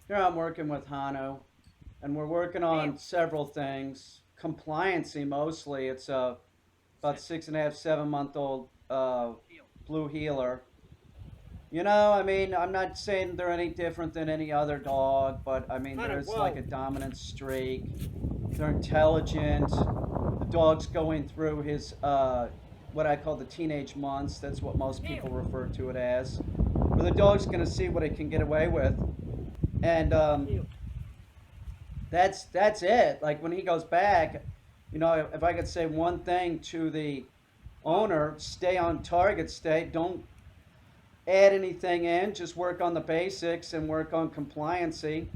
Here I'm working with Hano, and we're working on several things. Compliancy mostly. It's a about 6.5, 7 month old blue healer. I mean, I'm not saying they're any different than any other dog, but I mean, there's like a dominant streak. They're intelligent. The dog's going through his what I call the teenage months. That's what most people refer to it as. Where the dog's going to see what it can get away with, and that's it. Like when he goes back, if I could say one thing to the owner, stay on target, don't add anything in, just work on the basics and work on compliancy.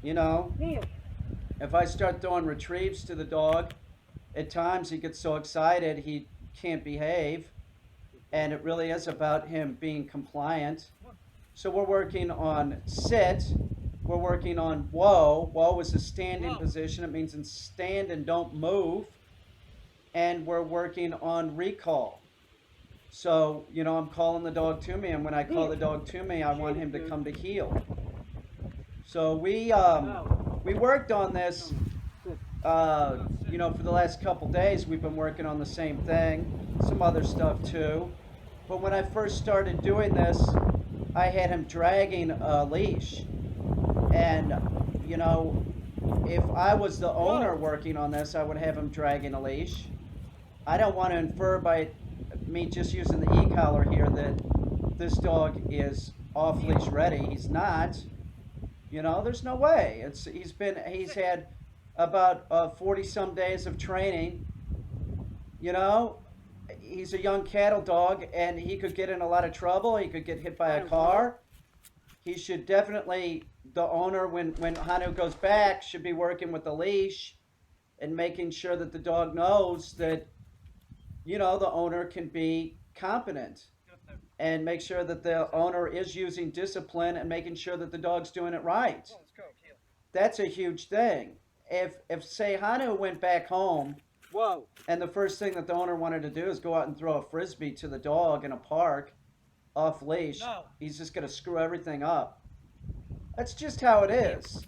You know, if I start throwing retrieves to the dog, at times he gets so excited he can't behave, and it really is about him being compliant. So we're working on sit. We're working on whoa. Whoa is a standing position. It means in stand and don't move. And we're working on recall. So, I'm calling the dog to me, and when I call the dog to me, I want him to come to heel. So we worked on this, for the last couple days. We've been working on the same thing, some other stuff too. But when I first started doing this, I had him dragging a leash. And, if I was the owner working on this, I would have him dragging a leash. I don't want to infer by me just using the e-collar here that this dog is off leash ready. He's not. There's no way. He's had about 40 some days of training. You know, he's a young cattle dog, and he could get in a lot of trouble. He could get hit by a car. He should definitely, the owner, when Hanu goes back, should be working with the leash and making sure that the dog knows that, the owner can be competent, and make sure that the owner is using discipline and making sure that the dog's doing it right. That's a huge thing. If say Hanu went back home, and the first thing that the owner wanted to do is go out and throw a frisbee to the dog in a park off leash, he's just going to screw everything up. That's just how it is.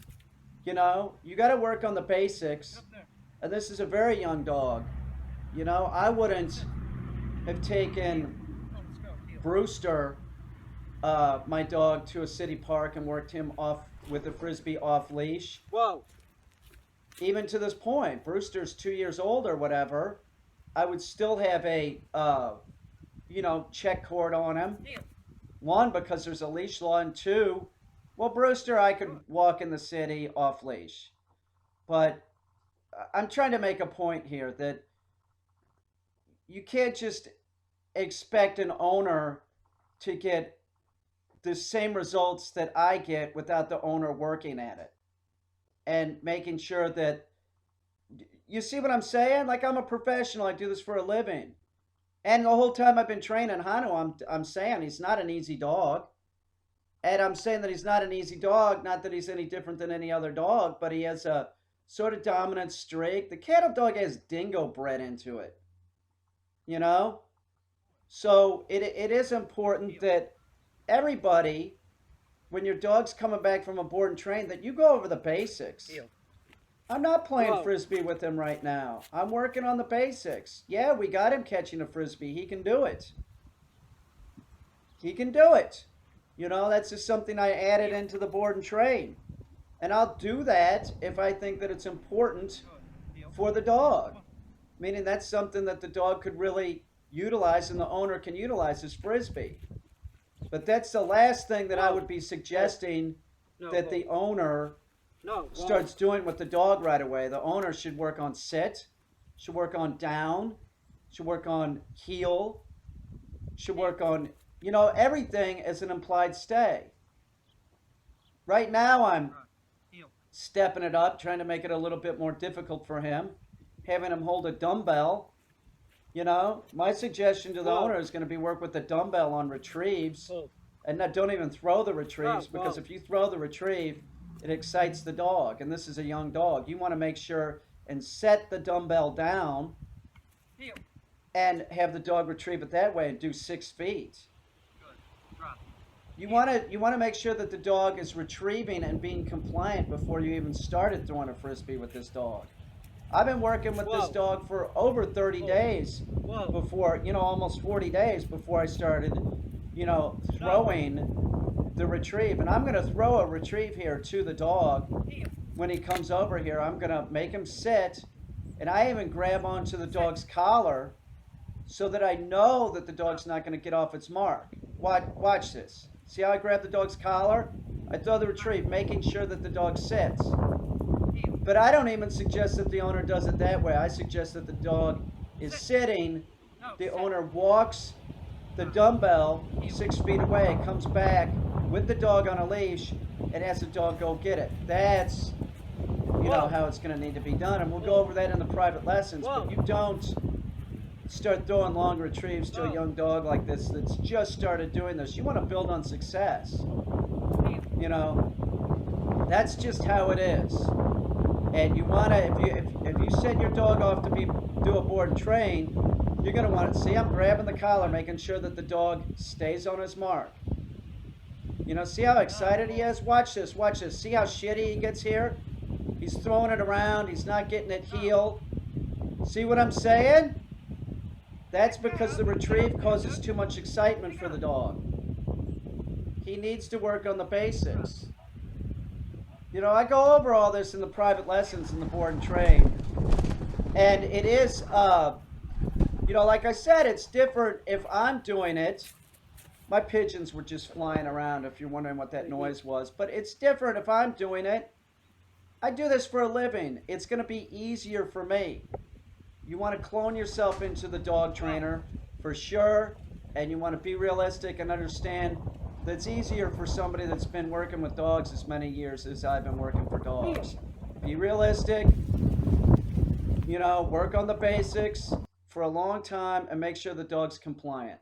You got to work on the basics. And this is a very young dog. I wouldn't have taken Brewster, my dog, to a city park and worked him off with a frisbee off leash. Even to this point, Brewster's 2 years old or whatever. I would still have a check cord on him. One, because there's a leash law, and two, well, Brewster, I could walk in the city off leash. But I'm trying to make a point here that you can't just expect an owner to get the same results that I get without the owner working at it and making sure that, you see what I'm saying? Like, I'm a professional. I do this for a living. And the whole time I've been training Hanu, I'm saying he's not an easy dog. And I'm saying that he's not an easy dog, not that he's any different than any other dog, but he has a sort of dominant streak. The cattle dog has dingo bred into it. So it is important that everybody, when your dog's coming back from a board and train, that you go over the basics. I'm not playing frisbee with him right now. I'm working on the basics. Yeah, we got him catching a frisbee. He can do it. He can do it. That's just something I added into the board and train. And I'll do that if I think that it's important for the dog. Meaning that's something that the dog could really utilize and the owner can utilize his frisbee. But that's the last thing that I would be suggesting that the owner starts doing with the dog right away. The owner should work on sit, should work on down, should work on heel, should work on, everything as an implied stay. Right now I'm stepping it up, trying to make it a little bit more difficult for him, having him hold a dumbbell. My suggestion to the owner is going to be work with the dumbbell on retrieves, and don't even throw the retrieves, because if you throw the retrieve, it excites the dog, and this is a young dog. You want to make sure and set the dumbbell down and have the dog retrieve it that way and do 6 feet. You want to make sure that the dog is retrieving and being compliant before you even started throwing a frisbee with this dog. I've been working with this Whoa, dog for over 30 whoa, days whoa. before, almost 40 days before I started, No. throwing the retrieve. And I'm going to throw a retrieve here to the dog when he comes over here. I'm going to make him sit, and I even grab onto the dog's collar so that I know that the dog's not going to get off its mark. Watch this. See how I grab the dog's collar? I throw the retrieve, making sure that the dog sits. But I don't even suggest that the owner does it that way. I suggest that the dog is sitting, No, the sit. owner walks the dumbbell 6 feet away, comes back with the dog on a leash, and has the dog go get it. That's Whoa, how it's going to need to be done, and we'll go over that in the private lessons. But whoa, you don't start throwing long retrieves to a whoa. young dog like this that's just started doing this. You want to build on success. You know, that's just how it is. And you want to, if you send your dog off to do a board and train, you're going to want to see. I'm grabbing the collar, making sure that the dog stays on his mark. See how excited he is? Watch this, watch this. See how shitty he gets here? He's throwing it around. He's not getting it heel. See what I'm saying? That's because the retrieve causes too much excitement for the dog. He needs to work on the basics. I go over all this in the private lessons in the board and train. And it is, like I said, it's different if I'm doing it. My pigeons were just flying around if you're wondering what that noise was. But it's different if I'm doing it. I do this for a living. It's going to be easier for me. You want to clone yourself into the dog trainer for sure. And you want to be realistic and understand that it's easier for somebody that's been working with dogs as many years as I've been working for dogs. Be realistic. Work on the basics for a long time and make sure the dog's compliant.